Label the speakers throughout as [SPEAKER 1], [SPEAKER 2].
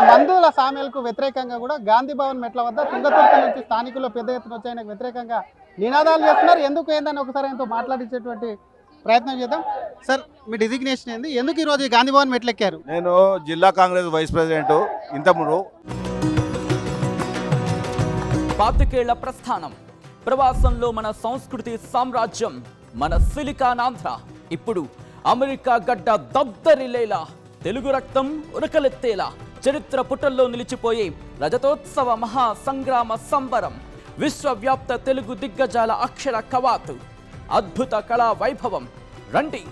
[SPEAKER 1] మందుల సామ్యాలకు వ్యతిరేకంగా కూడా గాంధీ భవన్ మెట్ల వద్ద తుంగతుర్తి నుంచి స్థానికులు పెద్ద ఎత్తున వచ్చి ఆయనకు వ్యతిరేకంగా నినాదాలు చేస్తున్నారు. ఎందుకు ఏందని ఒకసారి ఆయనతో మాట్లాడించేటువంటి ప్రయత్నం చేద్దాం. సార్, మీ డిజిగ్నేషన్ ఏంది? ఎందుకు ఈరోజు ఈ గాంధీ భవన్ మెట్లెక్కారు?
[SPEAKER 2] నేను జిల్లా కాంగ్రెస్ వైస్ ప్రెసిడెంట్. ఇంతకుముందు
[SPEAKER 3] 25 ఏళ్ల ప్రస్థానం, ప్రవాసంలో మన సంస్కృతి సామ్రాజ్యం, మన సిలికానాంధ్ర ఇప్పుడు అమెరికా గడ్డ దద్దరిల్లేలా, తెలుగు రక్తం ఉరకలెత్తేలా, చరిత్ర పుటల్లో నిలిచిపోయే రజతోత్సవ మహా సంగ్రామ సంబరం, విశ్వవ్యాప్త తెలుగు దిగ్గజాల అక్షర కవాతు, అద్భుత కళా వైభవం. రండి,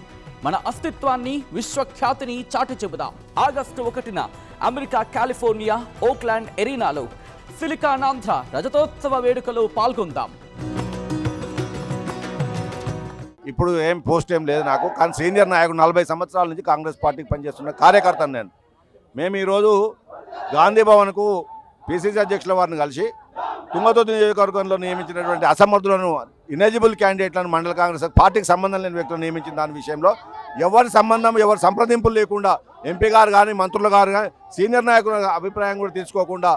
[SPEAKER 3] మన అస్తిత్వాన్ని, విశ్వఖ్యాతిని చాటి చెబుదాం. ఆగస్టు 1న అమెరికా కాలిఫోర్నియా ఓక్లాండ్ ఎరీనాలో సిలికానాంధ్ర రజతోత్సవ వేడుకలో పాల్గొందాం.
[SPEAKER 2] ఇప్పుడు ఏం పోస్ట్ ఏం లేదు నాకు, కానీ సీనియర్ నాయకుడు 40 సంవత్సరాల నుంచి కాంగ్రెస్ పార్టీకి పనిచేస్తున్న కార్యకర్తను నేను. మేము ఈరోజు గాంధీ భవన్కు పిసిసి అధ్యక్షుల వారిని కలిసి తుంగతుర్తి నియోజకవర్గంలో నియమించినటువంటి అసమర్థులను, ఇనెలిజిబుల్ క్యాండిడేట్లను మండల కాంగ్రెస్ పార్టీకి సంబంధం లేని వ్యక్తులను నియమించిన దాని విషయంలో ఎవరి సంబంధం, ఎవరి సంప్రదింపులు లేకుండా ఎంపీ గారు కానీ మంత్రులు గారు కానీ సీనియర్ నాయకుల అభిప్రాయం కూడా తీసుకోకుండా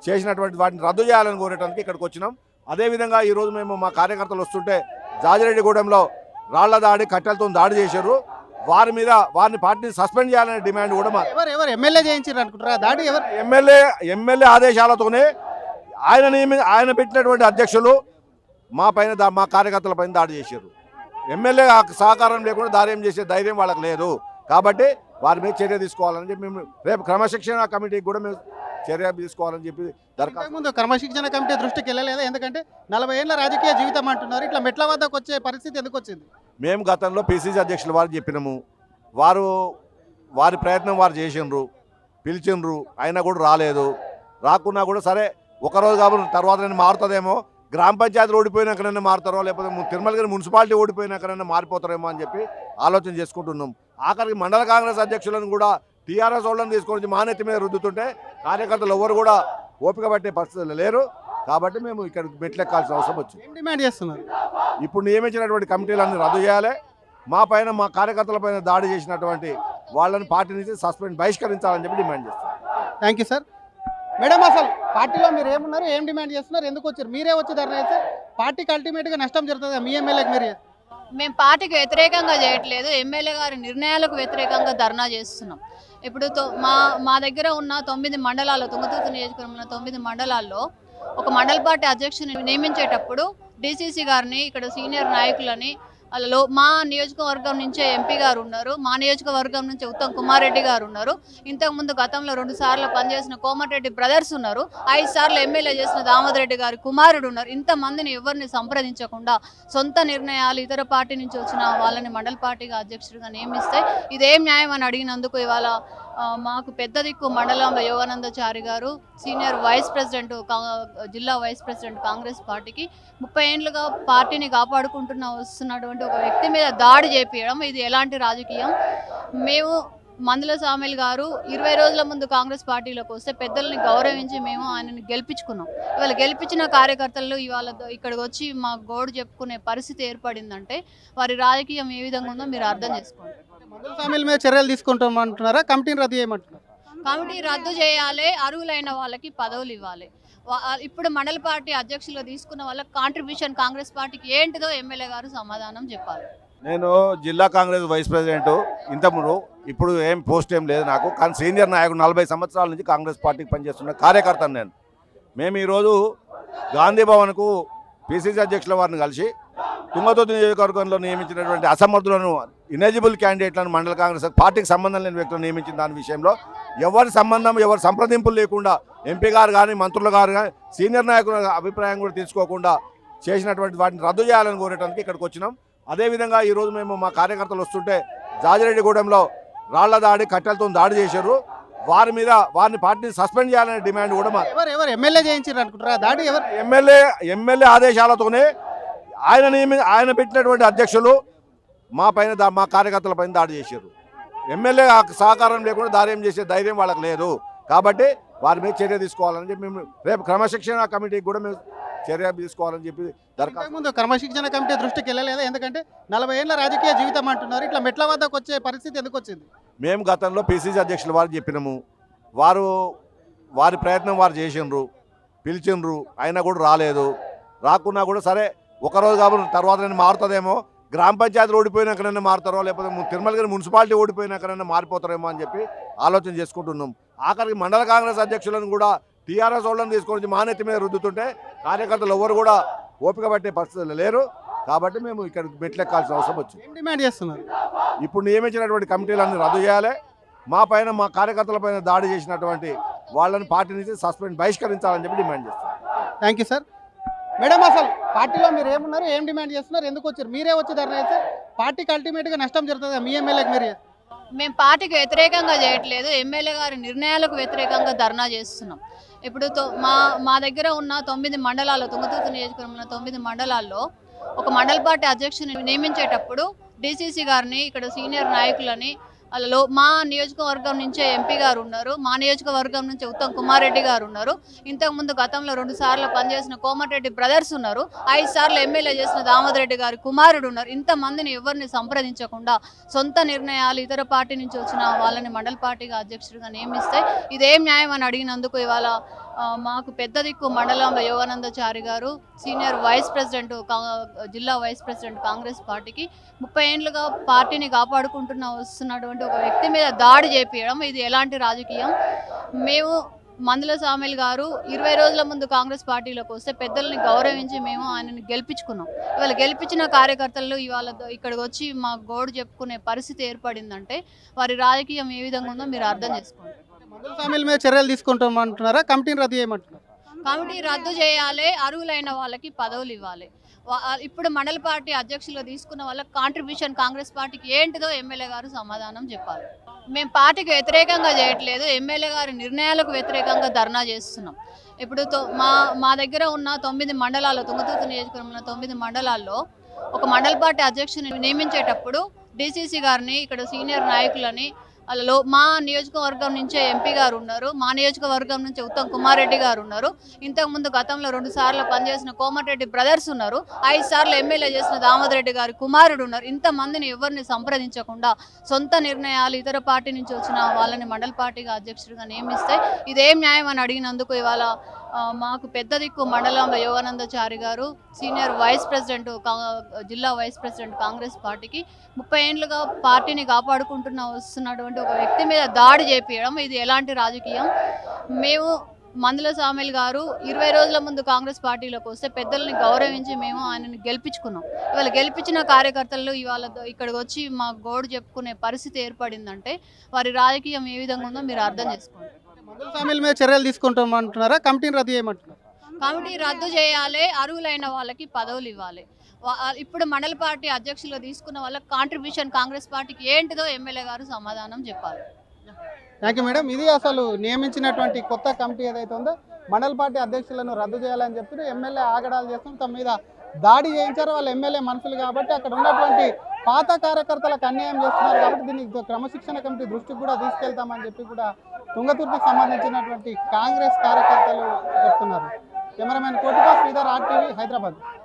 [SPEAKER 2] చేసినటువంటి వాటిని రద్దు చేయాలని కోరటానికి ఇక్కడికి వచ్చినాం. అదేవిధంగా ఈరోజు మేము మా కార్యకర్తలు వస్తుంటే జాజిరెడ్డిగూడెంలో రాళ్ల దాడి, కట్టెలతో దాడి చేశారు. వారిని పార్టీని సస్పెండ్ చేయాలనే డిమాండ్ కూడా
[SPEAKER 1] ఎవరు ఎమ్మెల్యే చేయించారు అనుకుంటారా దాడి? ఎవరు?
[SPEAKER 2] ఎమ్మెల్యే ఆదేశాలతోనే ఆయన పెట్టినటువంటి అధ్యక్షులు మా కార్యకర్తల పైన దాడి చేశారు. ఎమ్మెల్యే సహకారం లేకుండా దాడి చేసే ధైర్యం వాళ్ళకి లేదు. కాబట్టి వారి మీద చర్య తీసుకోవాలని చెప్పి మేము రేపు క్రమశిక్షణ కమిటీకి కూడా మేము చర్య తీసుకోవాలని చెప్పి దరఖాస్తు.
[SPEAKER 1] ముందు క్రమశిక్షణ కమిటీ దృష్టికి వెళ్ళలేదా? ఎందుకంటే 40 ఏళ్ల రాజకీయ జీవితం అంటున్నారు, ఇట్లా మెట్ల వద్దకు వచ్చే పరిస్థితి ఎందుకు వచ్చింది?
[SPEAKER 2] మేము గతంలో పిసిసి అధ్యక్షుల వారికి చెప్పినాము. వారి ప్రయత్నం వారు చేసిండ్రు, పిలిచిండ్రు, అయినా కూడా రాలేదు. రాకున్నా కూడా సరే ఒకరోజు కాబట్టి తర్వాత నేను మారుతుందేమో, గ్రామ పంచాయతీలు ఓడిపోయినాకనైనా మారుతారో, లేకపోతే తిరుమలగిరి మున్సిపాలిటీ ఓడిపోయినాకనైనా మారిపోతారేమో అని చెప్పి ఆలోచన చేసుకుంటున్నాం. ఆఖరికి మండల కాంగ్రెస్ అధ్యక్షులను కూడా టీఆర్ఎస్ వాళ్ళని తీసుకొని మా నెత్తి మీద రుద్దుతుంటే కార్యకర్తలు ఎవరు కూడా ఓపిక పట్టే పరిస్థితులు లేరు. కాబట్టి మేము ఇక్కడ మెట్లెక్కాల్సిన అవసరం వచ్చింది.
[SPEAKER 1] ఏం డిమాండ్ చేస్తున్నారు?
[SPEAKER 2] ఇప్పుడు నియమించినటువంటి కమిటీలన్నీ రద్దు చేయాలి. మా కార్యకర్తల పైన దాడి చేసినటువంటి వాళ్ళని పార్టీ నుంచి బహిష్కరించాలని చెప్పి డిమాండ్ చేస్తున్నాం.
[SPEAKER 1] Thank you sir. మేడం, అసలు పార్టీలో మీరు ఏమున్నారు, ఏం డిమాండ్ చేస్తున్నారు, ఎందుకు వచ్చారు? మీరే వచ్చి ధర్నా చేస్తే పార్టీకి అల్టిమేట్గా నష్టం జరుగుతుంది. మీ ఎమ్మెల్యేకి మీరు
[SPEAKER 4] మేము పార్టీకి వ్యతిరేకంగా చేయట్లేదు, ఎమ్మెల్యే గారి నిర్ణయాలకు వ్యతిరేకంగా ధర్నా చేస్తున్నాం. ఇప్పుడు మా దగ్గర ఉన్న 9 మండలాల్లో, తుంగతుర్తి నియోజకవర్గంలో 9 మండలాల్లో ఒక మండల పార్టీ అధ్యక్షుని నియమించేటప్పుడు డిసిసి గారిని, ఇక్కడ సీనియర్ నాయకులని, వాళ్ళలో మా నియోజకవర్గం నుంచే ఎంపీ గారు ఉన్నారు, మా నియోజకవర్గం నుంచి ఉత్తమ్ కుమార్ రెడ్డి గారు ఉన్నారు, ఇంతకుముందు గతంలో 2 సార్లు పనిచేసిన కోమటిరెడ్డి బ్రదర్స్ ఉన్నారు, 5 సార్లు ఎమ్మెల్యే చేసిన దామోదర్ రెడ్డి గారి కుమారుడు ఉన్నారు. ఇంతమందిని ఎవరిని సంప్రదించకుండా సొంత నిర్ణయాలు ఇతర పార్టీ నుంచి వచ్చిన వాళ్ళని మండల పార్టీగా అధ్యక్షుడిగా నియమిస్తే ఇదేం న్యాయం అని అడిగినందుకు ఇవాళ మాకు పెద్ద దిక్కు మండలంలో యోగానందచారి గారు, సీనియర్ వైస్ ప్రెసిడెంట్, జిల్లా వైస్ ప్రెసిడెంట్ కాంగ్రెస్ పార్టీకి 30 ఏళ్ళుగా పార్టీని వస్తున్నటువంటి ఒక వ్యక్తి మీద దాడి చేపించడం ఇది ఎలాంటి రాజకీయం? మేము మందుల సామెల్ గారు 20 రోజుల ముందు కాంగ్రెస్ పార్టీలోకి వస్తే పెద్దల్ని గౌరవించి మేము ఆయనని గెలిపించుకున్నాం. ఇవాళ గెలిపించిన కార్యకర్తలు ఇవాళ ఇక్కడికి వచ్చి మా గోడు చెప్పుకునే పరిస్థితి ఏర్పడిందంటే వారి రాజకీయం ఏ విధంగా ఉందో మీరు అర్థం చేసుకోండి.
[SPEAKER 1] మందుల సామ్యాల మీద చర్యలు తీసుకుంటామంటున్నారా? కమిటీని రద్దు చేయమంటున్నారు?
[SPEAKER 4] కమిటీ రద్దు చేయాలి, అర్హులైన వాళ్ళకి పదవులు ఇవ్వాలి. ఇప్పుడు మండల పార్టీ అధ్యక్షులుగా తీసుకున్న వాళ్ళకి కాంట్రిబ్యూషన్ కాంగ్రెస్ పార్టీకి ఏంటిదో ఎమ్మెల్యే గారు సమాధానం చెప్పాలి.
[SPEAKER 2] నేను జిల్లా కాంగ్రెస్ వైస్ ప్రెసిడెంట్. ఇంతకుముందు ఇప్పుడు ఏం పోస్ట్ ఏం లేదు నాకు, కానీ సీనియర్ నాయకుడు 40 సంవత్సరాల నుంచి కాంగ్రెస్ పార్టీకి పనిచేస్తున్న కార్యకర్తను నేను. మేము ఈరోజు గాంధీ భవన్కు పిసిసి అధ్యక్షుల వారిని కలిసి తుంగతుర్తి నియోజకవర్గంలో నియమించినటువంటి అసమర్థులను, ఇనెలిజిబుల్ క్యాండిడేట్లను మండల కాంగ్రెస్ పార్టీకి సంబంధం లేని వ్యక్తులను నియమించిన దాని విషయంలో ఎవరి సంబంధం, ఎవరి సంప్రదింపులు లేకుండా ఎంపీ గారు కానీ మంత్రులు గారు కానీ సీనియర్ నాయకుల అభిప్రాయం కూడా తీసుకోకుండా చేసినటువంటి వాటిని రద్దు చేయాలని కోరటానికి ఇక్కడికి వచ్చినాం. అదేవిధంగా ఈరోజు మేము మా కార్యకర్తలు వస్తుంటే జాజిరెడ్డిగూడెంలో రాళ్ల దాడి, కట్టెలతో దాడి చేశారు. వారిని పార్టీని సస్పెండ్ చేయాలనే డిమాండ్ కూడా
[SPEAKER 1] ఎవరు ఎమ్మెల్యే చేయించారు అనుకుంటారా దాడి? ఎవరు?
[SPEAKER 2] ఎమ్మెల్యే ఆదేశాలతోనే ఆయన పెట్టినటువంటి అధ్యక్షులు మా కార్యకర్తల పైన దాడి చేశారు. ఎమ్మెల్యే సహకారం లేకుండా దాడి చేసే ధైర్యం వాళ్ళకి లేదు. కాబట్టి వారి మీద చర్య తీసుకోవాలని చెప్పి మేము రేపు క్రమశిక్షణ కమిటీకి కూడా మేము చర్య తీసుకోవాలని చెప్పి దరఖాస్తు.
[SPEAKER 1] ముందు క్రమశిక్షణ కమిటీ దృష్టికి వెళ్ళలేదా? ఎందుకంటే 40 ఏళ్ల రాజకీయ జీవితం అంటున్నారు, ఇట్లా మెట్ల వద్దకు వచ్చే పరిస్థితి ఎందుకు వచ్చింది?
[SPEAKER 2] మేము గతంలో పిసిసి అధ్యక్షుల వారికి చెప్పినాము. వారి ప్రయత్నం వారు చేసిండ్రు, పిలిచిండ్రు, అయినా కూడా రాలేదు. రాకున్నా కూడా సరే ఒకరోజు కాబట్టి తర్వాత నేను మారుతుందేమో, గ్రామ పంచాయతీలు ఓడిపోయినాకనైనా మారుతారో, లేకపోతే తిరుమలగిరి మున్సిపాలిటీ ఓడిపోయినాకనైనా మారిపోతారేమో అని చెప్పి ఆలోచన చేసుకుంటున్నాం. ఆఖరికి మండల కాంగ్రెస్ అధ్యక్షులను కూడా టీఆర్ఎస్ వాళ్ళని తీసుకొని మా నెత్తి మీద రుద్దుతుంటే కార్యకర్తలు ఎవరు కూడా ఓపిక పట్టే పరిస్థితులు లేరు. కాబట్టి మేము ఇక్కడ మెట్లెక్కాల్సిన అవసరం వచ్చింది.
[SPEAKER 1] ఏం డిమాండ్ చేస్తున్నారు?
[SPEAKER 2] ఇప్పుడు నియమించినటువంటి కమిటీలన్నీ రద్దు చేయాలి. మా కార్యకర్తల పైన దాడి చేసినటువంటి వాళ్ళని పార్టీ నుంచి బహిష్కరించాలని చెప్పి డిమాండ్ చేస్తున్నాం.
[SPEAKER 1] Thank you sir. మేడం, అసలు పార్టీలో మీరు ఏమున్నారు, ఏం డిమాండ్ చేస్తున్నారు, ఎందుకు వచ్చారు? మీరే వచ్చి ధర్నా చేస్తే పార్టీకి అల్టిమేట్గా నష్టం జరుగుతుంది. మీ ఎమ్మెల్యేకి మీరు
[SPEAKER 4] మేము పార్టీకి వ్యతిరేకంగా చేయట్లేదు, ఎమ్మెల్యే గారి నిర్ణయాలకు వ్యతిరేకంగా ధర్నా చేస్తున్నాం. ఇప్పుడు మా దగ్గర ఉన్న 9 మండలాల్లో, తుంగతుర్తి నియోజకవర్గంలో 9 మండలాల్లో ఒక మండల పార్టీ అధ్యక్షుని నియమించేటప్పుడు డీసీసీ గారిని, ఇక్కడ సీనియర్ నాయకులని, వాళ్ళలో మా నియోజకవర్గం నుంచే ఎంపీ గారు ఉన్నారు, మా నియోజకవర్గం నుంచి ఉత్తమ్ కుమార్ రెడ్డి గారు ఉన్నారు, ఇంతకుముందు గతంలో 2 సార్లు పనిచేసిన కోమటిరెడ్డి బ్రదర్స్ ఉన్నారు, 5 సార్లు ఎమ్మెల్యే చేసిన దామోదర్ రెడ్డి గారి కుమారుడు ఉన్నారు. ఇంతమందిని ఎవరిని సంప్రదించకుండా సొంత నిర్ణయాలు ఇతర పార్టీ నుంచి వచ్చిన వాళ్ళని మండల పార్టీగా అధ్యక్షుడిగా నియమిస్తే ఇదేం న్యాయం అని అడిగినందుకు ఇవాళ మాకు పెద్ద దిక్కు మండలంలో యోగానందచారి గారు, సీనియర్ వైస్ ప్రెసిడెంట్, జిల్లా వైస్ ప్రెసిడెంట్ కాంగ్రెస్ పార్టీకి 30 ఏళ్ళుగా పార్టీని వస్తున్నటువంటి ఒక వ్యక్తి మీద దాడి చేపించడం ఇది ఎలాంటి రాజకీయం? మేము మందుల సామిల్ గారు 20 రోజుల ముందు కాంగ్రెస్ పార్టీలోకి వస్తే పెద్దల్ని గౌరవించి మేము ఆయనని గెలిపించుకున్నాం. ఇవాళ గెలిపించిన కార్యకర్తలు ఇవాళ ఇక్కడికి వచ్చి మా గోడు చెప్పుకునే పరిస్థితి ఏర్పడిందంటే వారి రాజకీయం ఏ విధంగా ఉందో మీరు అర్థం చేసుకోండి.
[SPEAKER 1] మందుల సామిల్ మీద చర్యలు తీసుకుంటామంటున్నారా? కమిటీని రద్దు చేయమంటున్నారు?
[SPEAKER 4] కమిటీ రద్దు చేయాలి, అర్హులైన వాళ్ళకి పదవులు ఇవ్వాలి. ఇప్పుడు మండల పార్టీ అధ్యక్షులుగా తీసుకున్న వాళ్ళకి కాంట్రిబ్యూషన్ కాంగ్రెస్ పార్టీకి ఏంటిదో ఎమ్మెల్యే గారు సమాధానం చెప్పాలి. మేము పార్టీకి వ్యతిరేకంగా చేయట్లేదు, ఎమ్మెల్యే గారి నిర్ణయాలకు వ్యతిరేకంగా ధర్నా చేస్తున్నాం. ఇప్పుడు మా దగ్గర ఉన్న 9 మండలాల్లో, తుంగతుర్తి నియోజకవర్గంలో 9 మండలాల్లో ఒక మండల పార్టీ అధ్యక్షుని నియమించేటప్పుడు డీసీసీ గారిని, ఇక్కడ సీనియర్ నాయకులని, వాళ్ళలో మా నియోజకవర్గం నుంచే ఎంపీ గారు ఉన్నారు, మా నియోజకవర్గం నుంచి ఉత్తమ్ కుమార్ రెడ్డి గారు ఉన్నారు, ఇంతకుముందు గతంలో 2 సార్లు పనిచేసిన కోమటిరెడ్డి బ్రదర్స్ ఉన్నారు, 5 సార్లు ఎమ్మెల్యే చేసిన దామోదర్ రెడ్డి గారి కుమారుడు ఉన్నారు. ఇంతమందిని ఎవరిని సంప్రదించకుండా సొంత నిర్ణయాలు ఇతర పార్టీ నుంచి వచ్చిన వాళ్ళని మండల పార్టీగా అధ్యక్షుడిగా నియమిస్తే ఇదేం న్యాయం అని అడిగినందుకు ఇవాళ మాకు పెద్ద దిక్కు మండలంలో యోగానందచారి గారు, సీనియర్ వైస్ ప్రెసిడెంట్, జిల్లా వైస్ ప్రెసిడెంట్ కాంగ్రెస్ పార్టీకి 30 ఏళ్ళుగా పార్టీని వస్తున్నటువంటి ఒక వ్యక్తి మీద దాడి చేపించడం ఇది ఎలాంటి రాజకీయం? మేము మందుల సామిల్ గారు 20 రోజుల ముందు కాంగ్రెస్ పార్టీలోకి వస్తే పెద్దల్ని గౌరవించి మేము ఆయనని గెలిపించుకున్నాం. ఇవాళ గెలిపించిన కార్యకర్తలు ఇవాళ ఇక్కడికి వచ్చి మా గోడు చెప్పుకునే పరిస్థితి ఏర్పడిందంటే వారి రాజకీయం ఏ విధంగా ఉందో మీరు అర్థం చేసుకోండి.
[SPEAKER 1] మందుల సామిల్ మీద చర్యలు తీసుకుంటామంటున్నారా? కమిటీని రద్దు చేయమంటున్నారు?
[SPEAKER 4] కమిటీ రద్దు చేయాలి, అర్హులైన వాళ్ళకి పదవులు ఇవ్వాలి. ఇప్పుడు మండల పార్టీ అధ్యక్షులుగా తీసుకున్న వాళ్ళకి కాంట్రిబ్యూషన్ కాంగ్రెస్ పార్టీకి ఏంటిదో ఎమ్మెల్యే గారు సమాధానం చెప్పాలి.
[SPEAKER 1] Thank you madam. ఇది అసలు నియమించినటువంటి కొత్త కమిటీ ఏదైతే ఉందో మండల పార్టీ అధ్యక్షులను రద్దు చేయాలని చెప్పి ఎమ్మెల్యే ఆగడాలు చేస్తాం, తమ మీద దాడి చేయించారు. వాళ్ళ ఎమ్మెల్యే మనుషులు కాబట్టి అక్కడ ఉన్నటువంటి పాత కార్యకర్తలకు అన్యాయం చేస్తున్నారు కాబట్టి దీనికి క్రమశిక్షణ కమిటీ దృష్టికి కూడా తీసుకెళ్తామని చెప్పి కూడా తుంగతుర్తికి సంబంధించినటువంటి కాంగ్రెస్ కార్యకర్తలు చెప్తున్నారు. కెమెరామెన్ కోటితో శ్రీధర్, RTV, హైదరాబాద్.